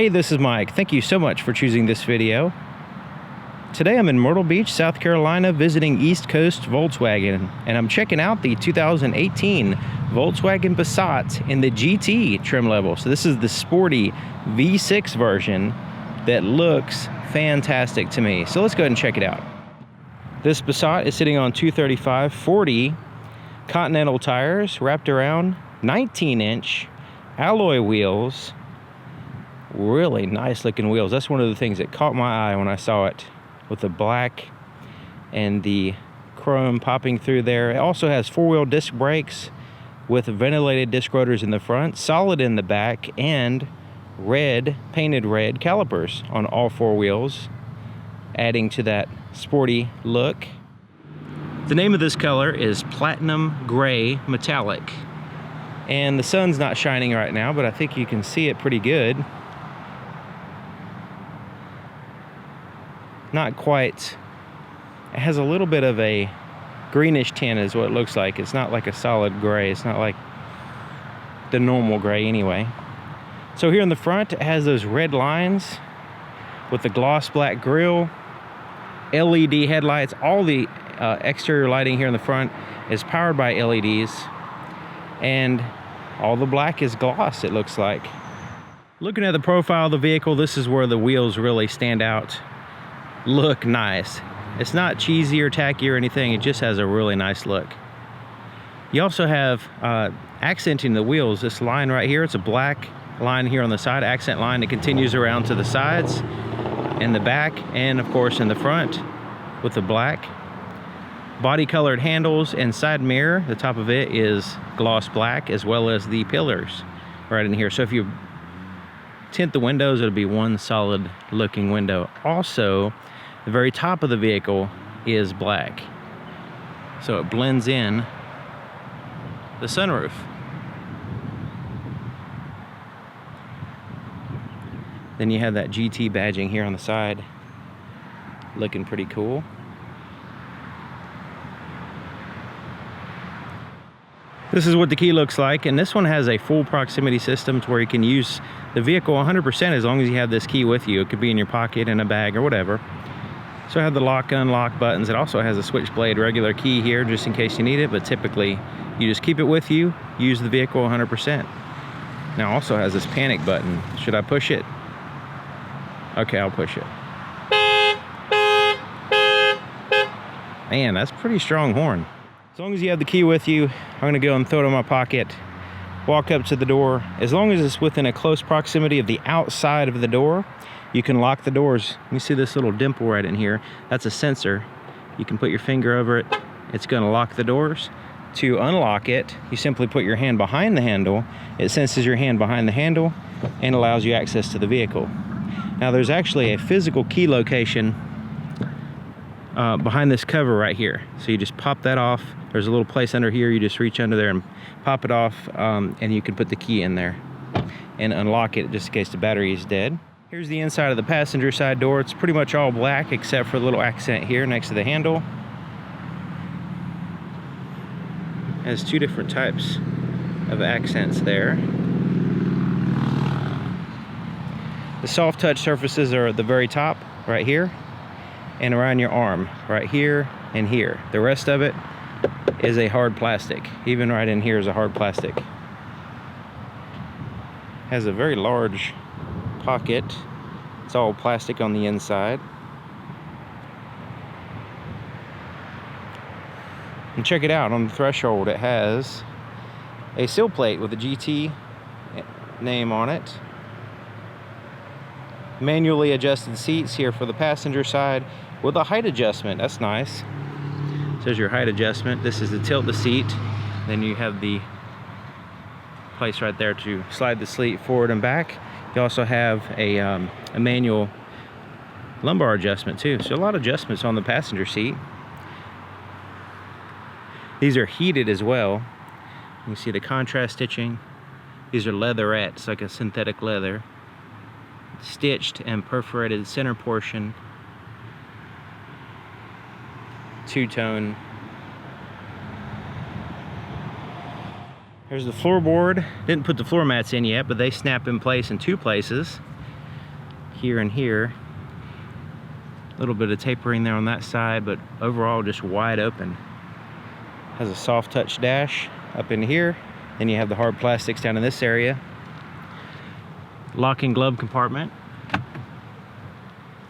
Hey, this is Mike. Thank you so much for choosing this video. Today I'm in Myrtle Beach, South Carolina, visiting East Coast Volkswagen, and I'm checking out the 2018 Volkswagen Passat in the GT trim level. So this is the sporty V6 version that looks fantastic to me. So let's go ahead and check it out. This Passat is sitting on 235/40 Continental tires, wrapped around 19-inch alloy wheels. Really nice looking wheels. That's one of the things that caught my eye when I saw it, with the black and the chrome popping through there. It also has four-wheel disc brakes with ventilated disc rotors in the front, solid in the back, and red, painted red calipers on all four wheels, adding to that sporty look. The name of this color is Platinum Gray Metallic, and the sun's not shining right now, but I think you can see it pretty good. Not quite. It has a little bit of a greenish tint is what it looks like. It's not like a solid gray. It's not like the normal gray anyway. So here in the front, it has those red lines with the gloss black grille, LED headlights. All the exterior lighting here in the front is powered by LEDs, and all the black is gloss, it looks like. Looking at the profile of the vehicle, this is where the wheels really stand out. Look nice. It's not cheesy or tacky or anything. It just has a really nice look. You also have accenting the wheels. This line right here, it's a black line here on the side, accent line that continues around to the sides, in the back, and of course in the front with the black. Body colored handles and side mirror. The top of it is gloss black, as well as the pillars right in here. So if you tint the windows, it'll be one solid looking window. Also, the very top of the vehicle is black, so it blends in the sunroof. Then you have that GT badging here on the side, looking pretty cool. This is what the key looks like, and this one has a full proximity system to where you can use the vehicle 100% as long as you have this key with you. It could be in your pocket, in a bag, or whatever. So I have the lock and unlock buttons. It also has a switchblade regular key here just in case you need it, but typically you just keep it with you, use the vehicle 100%. Now it also has this panic button. Should I push it? Okay, I'll push it. Man, that's a pretty strong horn. As long as you have the key with you, I'm gonna go and throw it in my pocket, walk up to the door. As long as it's within a close proximity of the outside of the door, you can lock the doors. You see this little dimple right in here? That's a sensor. You can put your finger over it. It's gonna lock the doors. To unlock it, you simply put your hand behind the handle. It senses your hand behind the handle and allows you access to the vehicle. Now there's actually a physical key location behind this cover right here. So you just pop that off. There's a little place under here. You just reach under there and pop it off, and you can put the key in there and unlock it just in case the battery is dead. Here's the inside of the passenger side door. It's pretty much all black except for a little accent here next to the handle. It has two different types of accents there. The soft touch surfaces are at the very top right here and around your arm right here and here. The rest of it is a hard plastic. Even right in here is a hard plastic. Has a very large pocket. It's all plastic on the inside. And check it out, on the threshold it has a sill plate with a GT name on it. Manually adjusted seats here for the passenger side with a height adjustment. That's nice. Says your height adjustment. This is to tilt the seat. Then you have the place right there to slide the seat forward and back. You also have a manual lumbar adjustment too. So a lot of adjustments on the passenger seat. These are heated as well. You can see the contrast stitching. These are leatherettes, like a synthetic leather. Stitched and perforated center portion. Two-tone. Here's the floorboard. Didn't put the floor mats in yet, but they snap in place in two places. here and here. A little bit of tapering there on that side, but overall just wide open. Has a soft touch dash up in here. Then you have the hard plastics down in this area. Lock and glove compartment.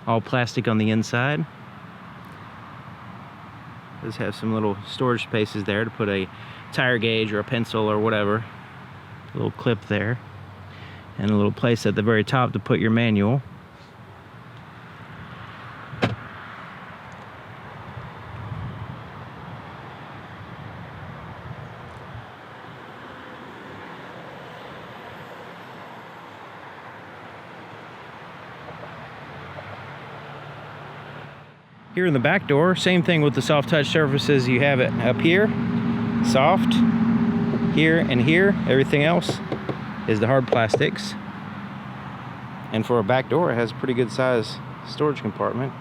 All plastic on the inside. Does have some little storage spaces there to put a tire gauge or a pencil or whatever. A little clip there. And a little place at the very top to put your manual. Here in the back door, same thing with the soft touch surfaces. You have it up here, soft, here and here. Everything else is the hard plastics. And for a back door, it has a pretty good size storage compartment.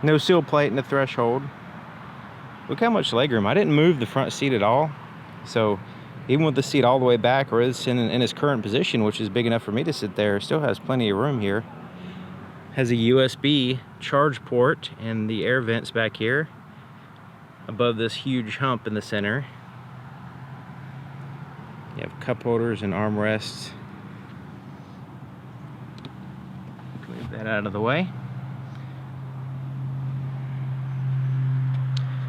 No seal plate in the threshold. Look how much legroom. I didn't move the front seat at all. So even with the seat all the way back, or it's in its current position, which is big enough for me to sit there, it still has plenty of room here. Has a USB charge port and the air vents back here above this huge hump in the center. You have cup holders and armrests. Move that out of the way.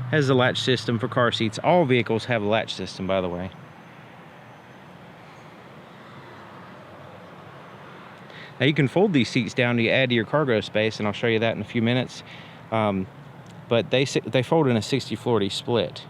Has the latch system for car seats. All vehicles have a latch system, by the way. Now you can fold these seats down to add to your cargo space, and I'll show you that in a few minutes. But they fold in a 60-40 split.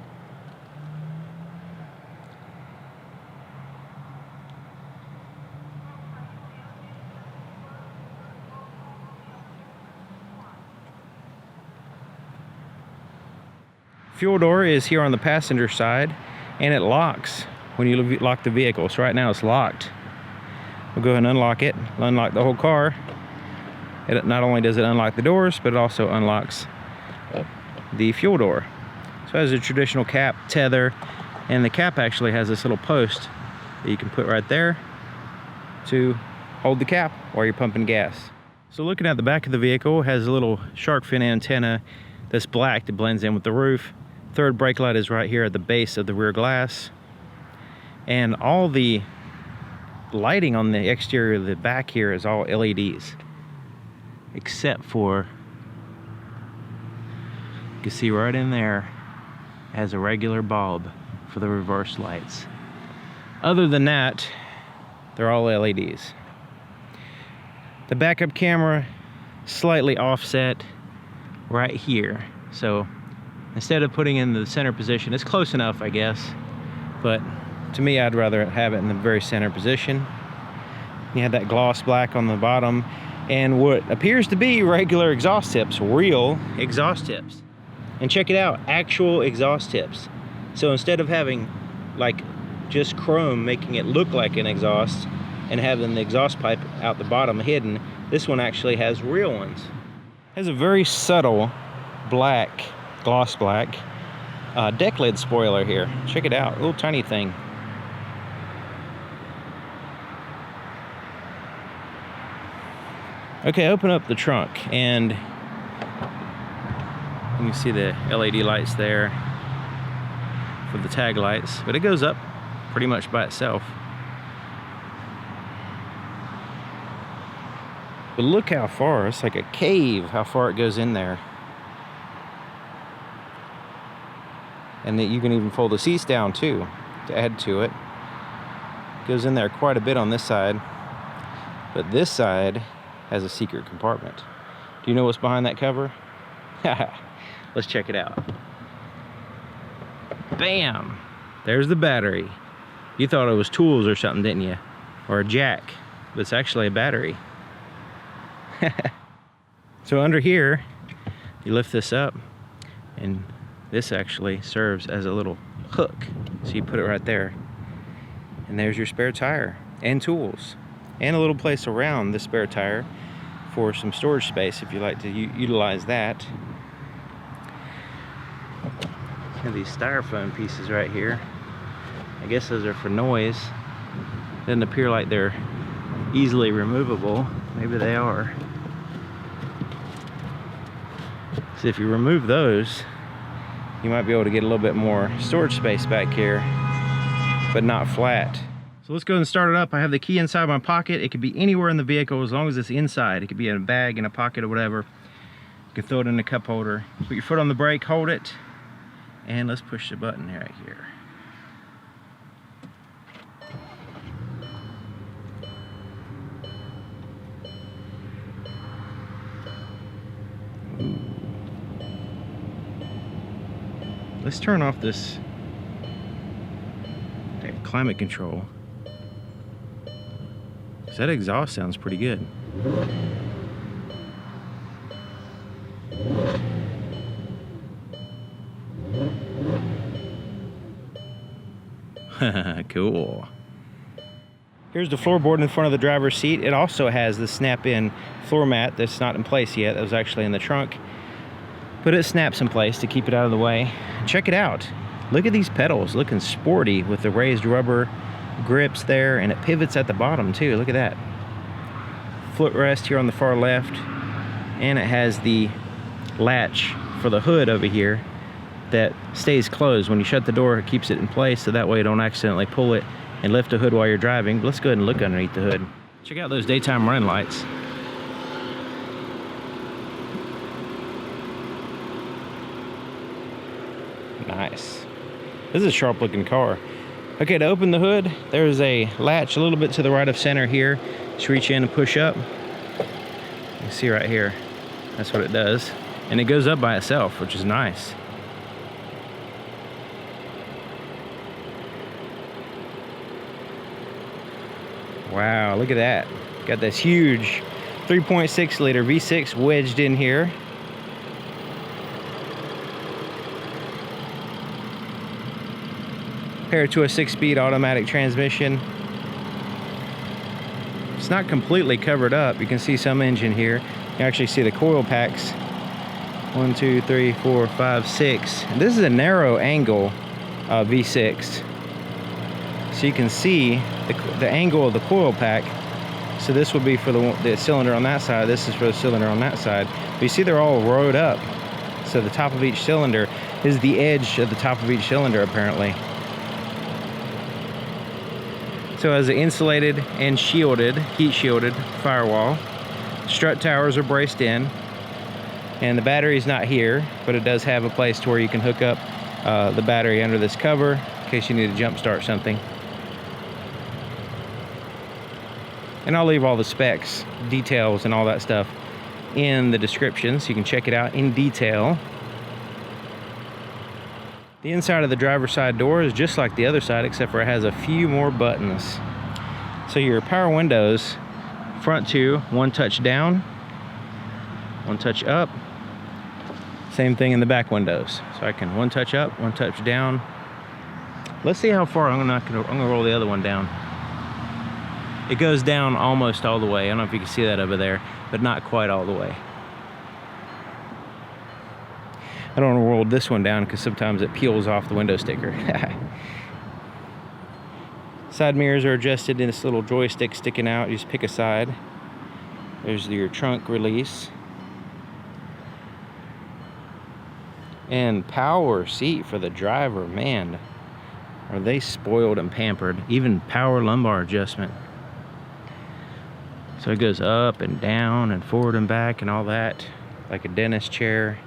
Fuel door is here on the passenger side, and it locks when you lock the vehicle. So right now it's locked. We'll go ahead and unlock it, unlock the whole car. It not only does it unlock the doors, but it also unlocks the fuel door. So it has a traditional cap, tether, and the cap actually has this little post that you can put right there to hold the cap while you're pumping gas. So looking at the back of the vehicle, it has a little shark fin antenna that's black that blends in with the roof. Third brake light is right here at the base of the rear glass. And all the lighting on the exterior of the back here is all LEDs, except for, you can see right in there, it has a regular bulb for the reverse lights. Other than that, they're all LEDs. The backup camera, slightly offset right here. So instead of putting it in the center position, it's close enough, I guess, but to me, I'd rather have it in the very center position. You have that gloss black on the bottom, and what appears to be regular exhaust tips, real exhaust tips. And check it out, actual exhaust tips. So instead of having like just chrome making it look like an exhaust and having the exhaust pipe out the bottom hidden, this one actually has real ones. It has a very subtle black, gloss black deck lid spoiler here. Check it out, a little tiny thing. Okay, open up the trunk, and you can see the LED lights there for the tag lights, but it goes up pretty much by itself. But look how far, it's like a cave, how far it goes in there. And that you can even fold the seats down too, to add to it. It goes in there quite a bit on this side, but this side has a secret compartment. Do you know what's behind that cover? Let's check it out. Bam! There's the battery. You thought it was tools or something, didn't you? Or a jack, but it's actually a battery. So under here, you lift this up, and this actually serves as a little hook. So you put it right there, and there's your spare tire and tools, and a little place around the spare tire for some storage space if you like to utilize that. And these styrofoam pieces right here, I guess those are for noise. Doesn't appear like they're easily removable. Maybe they are. So if you remove those, you might be able to get a little bit more storage space back here, but not flat. So let's go and start it up. I have the key inside my pocket. It could be anywhere in the vehicle as long as it's inside. It could be in a bag, in a pocket, or whatever. You can throw it in a cup holder. Put your foot on the brake, hold it, and let's push the button right here. Let's turn off this climate control, because that exhaust sounds pretty good. Cool. Here's the floorboard in front of the driver's seat. It also has the snap-in floor mat that's not in place yet. That was actually in the trunk, but it snaps in place to keep it out of the way. Check it out. Look at these pedals, looking sporty with the raised rubber grips there, and it pivots at the bottom too. Look at that. Footrest here on the far left, and it has the latch for the hood over here that stays closed. When you shut the door, it keeps it in place, so that way you don't accidentally pull it and lift the hood while you're driving. But let's go ahead and look underneath the hood. Check out those daytime running lights. Nice. This is a sharp looking car. Okay, to open the hood, there's a latch a little bit to the right of center here. Just reach in and push up. You can see right here, that's what it does. And it goes up by itself, which is nice. Wow, look at that. Got this huge 3.6 liter V6 wedged in here. Paired to a 6-speed automatic transmission. It's not completely covered up. You can see some engine here. You can actually see the coil packs. 1, 2, 3, 4, 5, 6. And this is a narrow angle V6. So you can see the angle of the coil pack. So this would be for the cylinder on that side. This is for the cylinder on that side. But you see they're all rowed up. So the top of each cylinder is the edge of the top of each cylinder apparently. So it has an insulated and shielded, heat shielded firewall. Strut towers are braced in. And the battery's not here, but it does have a place to where you can hook up the battery under this cover in case you need to jump start something. And I'll leave all the specs, details, and all that stuff in the description so you can check it out in detail. The inside of the driver's side door is just like the other side, except for it has a few more buttons. So your power windows, front two, one touch down, one touch up. Same thing in the back windows. So I can one touch up, one touch down. Let's see how far. I'm gonna roll the other one down. It goes down almost all the way. I don't know if you can see that over there, but not quite all the way. I don't want to roll this one down because sometimes it peels off the window sticker. Side mirrors are adjusted in this little joystick sticking out. You just pick a side. There's your trunk release. And power seat for the driver. Man, are they spoiled and pampered. Even power lumbar adjustment. So it goes up and down and forward and back and all that, like a dentist chair.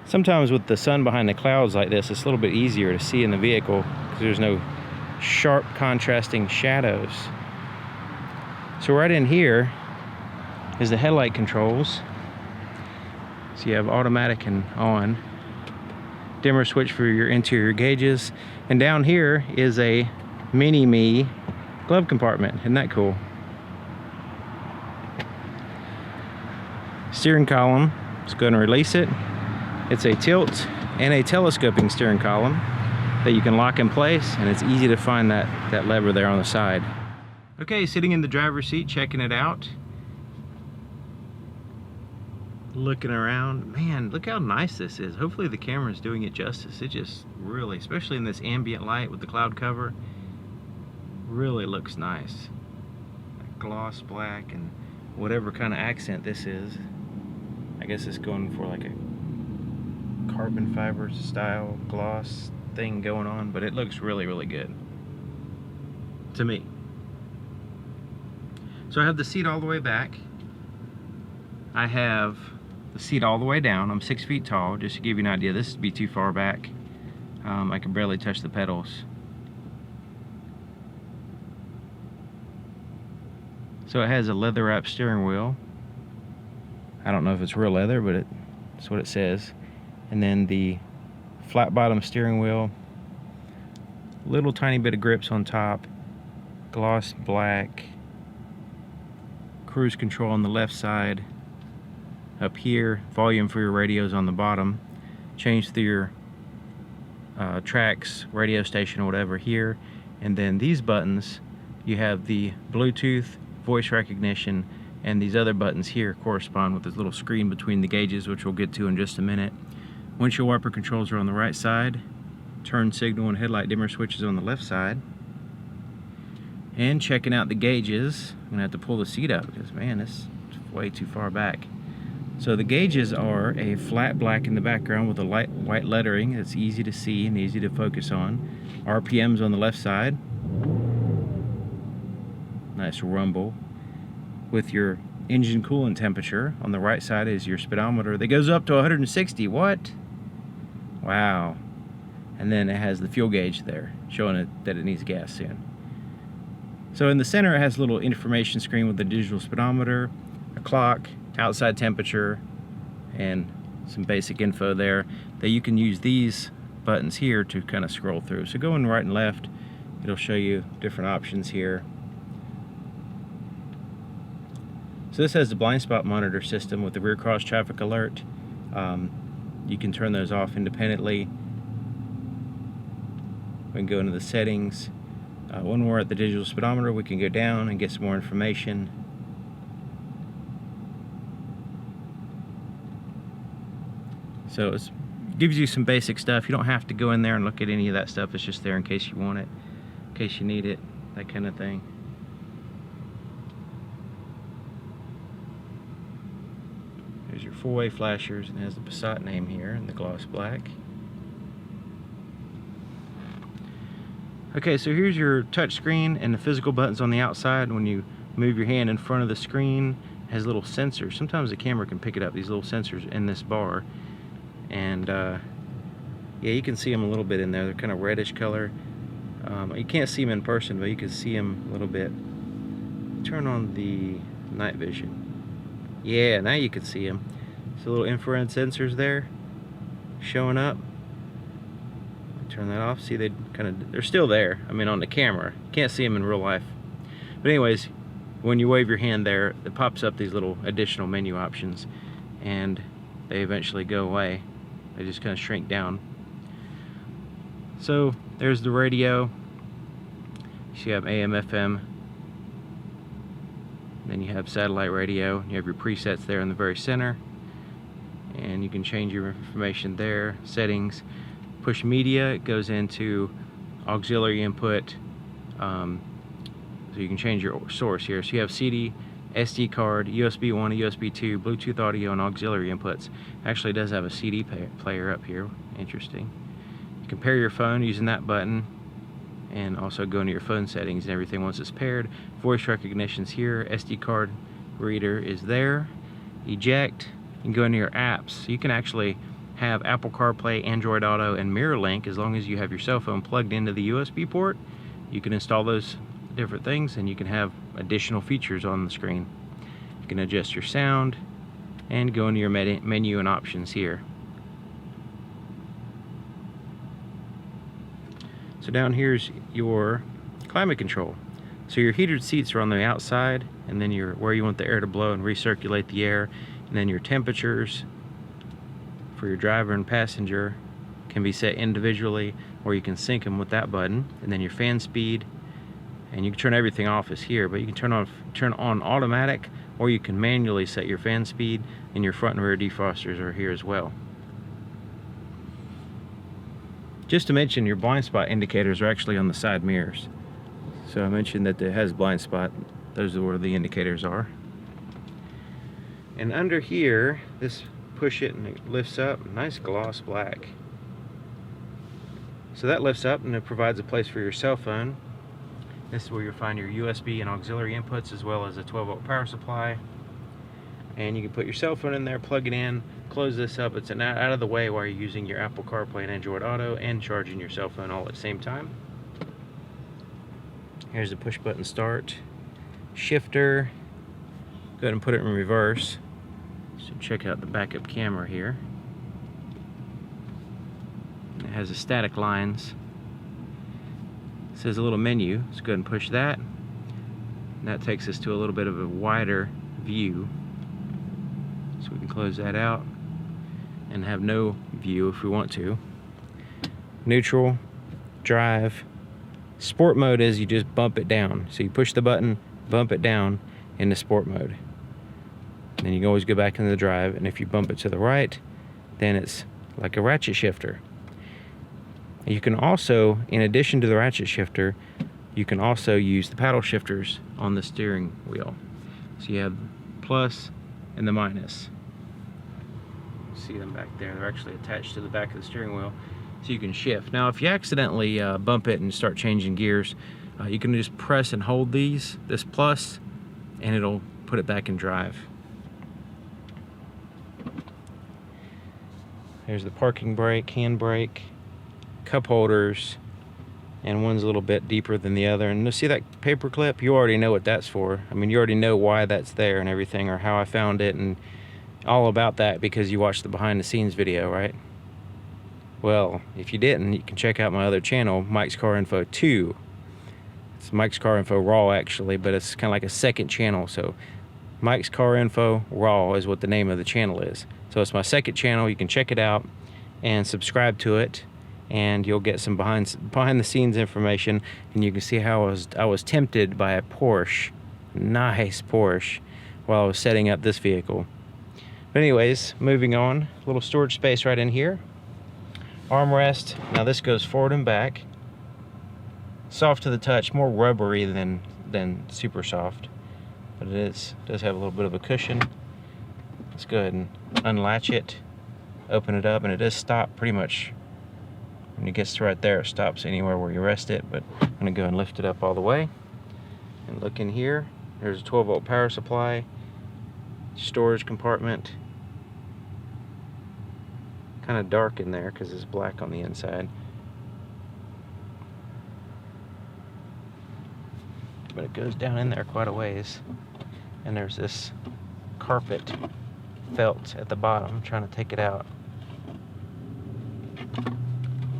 Sometimes with the sun behind the clouds like this, it's a little bit easier to see in the vehicle because there's no sharp contrasting shadows. So right in here is the headlight controls. So you have automatic and on. Dimmer switch for your interior gauges. And down here is a mini-me glove compartment. Isn't that cool? Steering column. Let's go ahead and release it. It's a tilt and a telescoping steering column that you can lock in place, and it's easy to find that lever there on the side. Okay, sitting in the driver's seat, checking it out. looking around. Man, look how nice this is. Hopefully the camera is doing it justice. It just really, especially in this ambient light with the cloud cover, really looks nice. Like gloss black and whatever kind of accent this is. I guess it's going for like a carbon fiber style gloss thing going on, but it looks really, really good to me. So I have the seat all the way back. I have the seat all the way down. I'm 6 feet tall, just to give you an idea. This would be too far back. I can barely touch the pedals. So it has a leather wrapped steering wheel. I don't know if it's real leather, but that's what it says. And then the flat bottom steering wheel, little tiny bit of grips on top, gloss black, cruise control on the left side. Up here, volume for your radios on the bottom. Change through your tracks, radio station, or whatever here. And then these buttons, you have the Bluetooth, voice recognition, and these other buttons here correspond with this little screen between the gauges, which we'll get to in just a minute. Windshield wiper controls are on the right side. Turn signal and headlight dimmer switches on the left side. And checking out the gauges, I'm gonna have to pull the seat up because, man, this is way too far back. So the gauges are a flat black in the background with a light white lettering that's easy to see and easy to focus on. RPMs on the left side. Nice rumble. With your engine coolant temperature on the right side is your speedometer that goes up to 160. What? Wow. And then it has the fuel gauge there, showing it that it needs gas soon. So in the center it has a little information screen with the digital speedometer, a clock, outside temperature, and some basic info there that you can use these buttons here to kind of scroll through. So going right and left, it'll show you different options here. So this has the blind spot monitor system with the rear cross traffic alert. You can turn those off independently. We can go into the settings. When we're at the digital speedometer, we can go down and get some more information. So it gives you some basic stuff. You don't have to go in there and look at any of that stuff. It's just there in case you want it, in case you need it, that kind of thing. There's your four-way flashers, and it has the Passat name here in the gloss black. Okay, so here's your touch screen and the physical buttons on the outside. When you move your hand in front of the screen, it has little sensors. Sometimes the camera can pick it up, these little sensors in this bar. And yeah, you can see them a little bit in there. They're kind of reddish color. You can't see them in person, but you can see them a little bit. Turn on the night vision. Yeah, now you can see them. So little infrared sensors there showing up. Turn that off. See, they're still there. I mean, on the camera, you can't see them in real life. But anyways, when you wave your hand there, it pops up these little additional menu options, and they eventually go away. They just kind of shrink down. So there's the radio. You have AM, FM. Then you have satellite radio. You have your presets there in the very center, and you can change your information there. Settings. Push media, it goes into auxiliary input, so you can change your source here. So you have CD, SD card, USB 1, USB 2, Bluetooth audio, and auxiliary inputs. Actually, it does have a CD player up here. Interesting. You can pair your phone using that button, and also go into your phone settings and everything once it's paired. Voice recognition's here. SD card reader is there. Eject. You can go into your apps. So you can actually have Apple CarPlay, Android Auto, and MirrorLink. As long as you have your cell phone plugged into the USB port, you can install those different things, and you can have additional features on the screen. You can adjust your sound and go into your menu and options here. So down here's your climate control. So your heated seats are on the outside, and then where you want the air to blow and recirculate the air, and then your temperatures for your driver and passenger can be set individually, or you can sync them with that button. And then your fan speed And you can turn everything off is here, but you can turn on automatic, or you can manually set your fan speed, and your front and rear defrosters are here as well. Just to mention, your blind spot indicators are actually on the side mirrors. So I mentioned that it has blind spot. Those are where the indicators are. And under here, this push it and it lifts up, nice gloss black. So that lifts up and it provides a place for your cell phone. This is where you'll find your USB and auxiliary inputs, as well as a 12-volt power supply. And you can put your cell phone in there, plug it in, close this up. It's out of the way while you're using your Apple CarPlay and Android Auto and charging your cell phone all at the same time. Here's the push button start. Shifter. Go ahead and put it in reverse. So check out the backup camera here. It has the static lines. It says a little menu, so go ahead and push that. And that takes us to a little bit of a wider view. So we can close that out and have no view if we want to. Neutral, drive. Sport mode is you just bump it down. So you push the button, bump it down into sport mode. And then you can always go back into the drive, and if you bump it to the right, then it's like a ratchet shifter. You can also, in addition to the ratchet shifter, you can also use the paddle shifters on the steering wheel. So you have plus and the minus. See them back there, they're actually attached to the back of the steering wheel, so you can shift. Now if you accidentally bump it and start changing gears, you can just press and hold this plus, and it'll put it back in drive. There's the parking brake, hand brake, cup holders, and one's a little bit deeper than the other. And you see that paper clip? You already know what that's for. I mean, you already know why that's there and everything, or how I found it and all about that, because you watched the behind the scenes video, right? Well, if you didn't, you can check out my other channel, Mike's Car Info 2. It's Mike's Car Info Raw actually, but it's kind of like a second channel. So Mike's Car Info Raw is what the name of the channel is. So it's my second channel. You can check it out and subscribe to it, and you'll get some behind the scenes information, and you can see how I was tempted by a Porsche, nice Porsche, while I was setting up this vehicle. But anyways, moving on, a little storage space right in here. Armrest. Now this goes forward and back. Soft to the touch, more rubbery than super soft, but it does have a little bit of a cushion. Let's go ahead and unlatch it, open it up, and it does stop pretty much when it gets to right there. It stops anywhere where you rest it, but I'm gonna go and lift it up all the way and look in here. There's a 12-volt power supply, storage compartment. Kind of dark in there because it's black on the inside, but it goes down in there quite a ways. And there's this carpet felt at the bottom. I'm trying to take it out.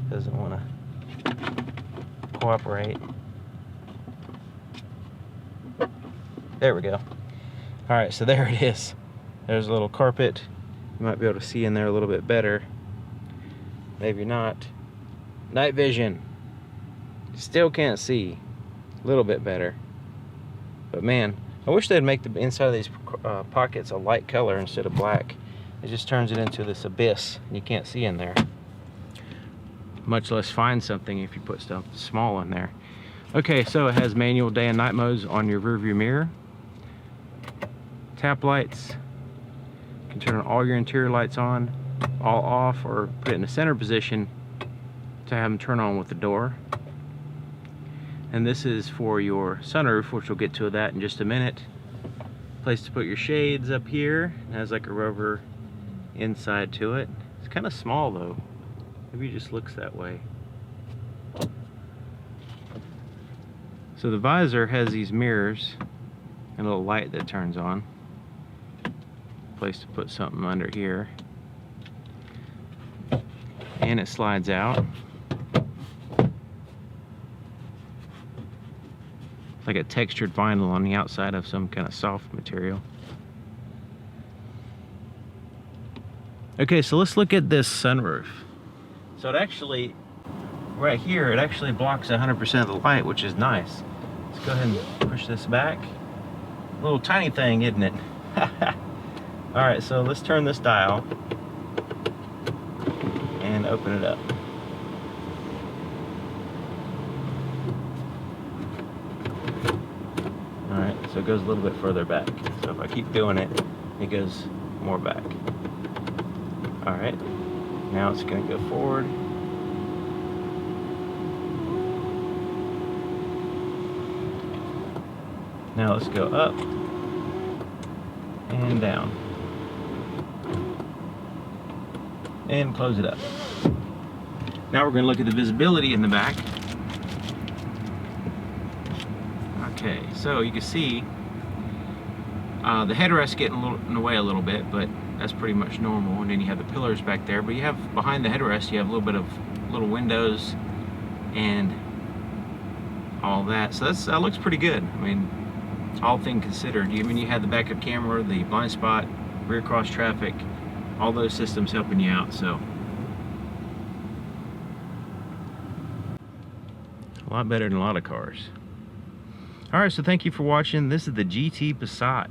Doesn't want to cooperate. There we go. Alright, so there it is. There's a little carpet. You might be able to see in there a little bit better. Maybe not. Night vision. Still can't see. A little bit better. But man, I wish they'd make the inside of these pockets a light color instead of black. It just turns it into this abyss, and you can't see in there. Much less find something if you put stuff small in there. Okay, so it has manual day and night modes on your rearview mirror. Tap lights. You can turn all your interior lights on, all off, or put it in the center position to have them turn on with the door. And this is for your sunroof, which we'll get to that in just a minute. Place to put your shades up here. It has like a rubber inside to it. It's kind of small though. Maybe it just looks that way. So the visor has these mirrors and a little light that turns on. Place to put something under here. And it slides out. It's like a textured vinyl on the outside of some kind of soft material. Okay, so let's look at this sunroof. So it actually, right here, it actually blocks 100% of the light, which is nice. Let's go ahead and push this back. Little tiny thing, isn't it? Alright, so let's turn this dial and open it up. Alright, so it goes a little bit further back. So if I keep doing it, it goes more back. Alright, now it's going to go forward. Now let's go up and down and close it up. Now we're going to look at the visibility in the back. Okay, so you can see the headrest getting in the way a little bit, but that's pretty much normal. And then you have the pillars back there, but you have behind the headrest you have a little bit of little windows and all that. So that looks pretty good. I mean, all things considered. I mean, you had the backup camera, the blind spot, rear cross traffic, all those systems helping you out. So a lot better than a lot of cars. Alright, so thank you for watching. This is the GT Passat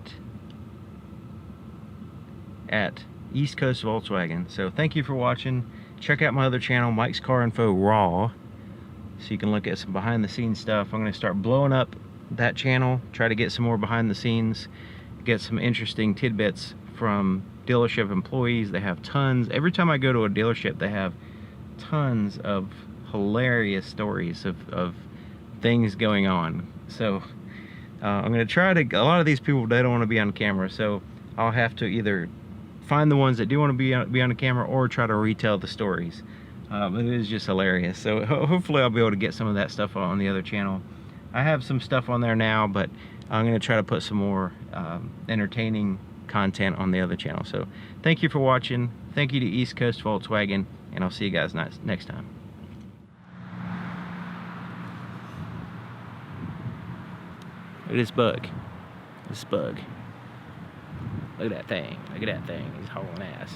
at East Coast Volkswagen. So thank you for watching. Check out my other channel, Mike's Car Info Raw, so you can look at some behind the scenes stuff. I'm going to start blowing up that channel, try to get some more behind the scenes, get some interesting tidbits from dealership employees. They have tons. Every time I go to a dealership, they have tons of hilarious stories of things going on. So I'm going to try to, a lot of these people, they don't want to be on camera, so I'll have to either find the ones that do want to be on the camera or try to retell the stories. But it is just hilarious. So hopefully I'll be able to get some of that stuff on the other channel. I have some stuff on there now, but I'm going to try to put some more entertaining content on the other channel. So thank you for watching. Thank you to East Coast Volkswagen, and I'll see you guys next time. Look at this bug. This bug. Look at that thing. Look at that thing. He's hauling ass.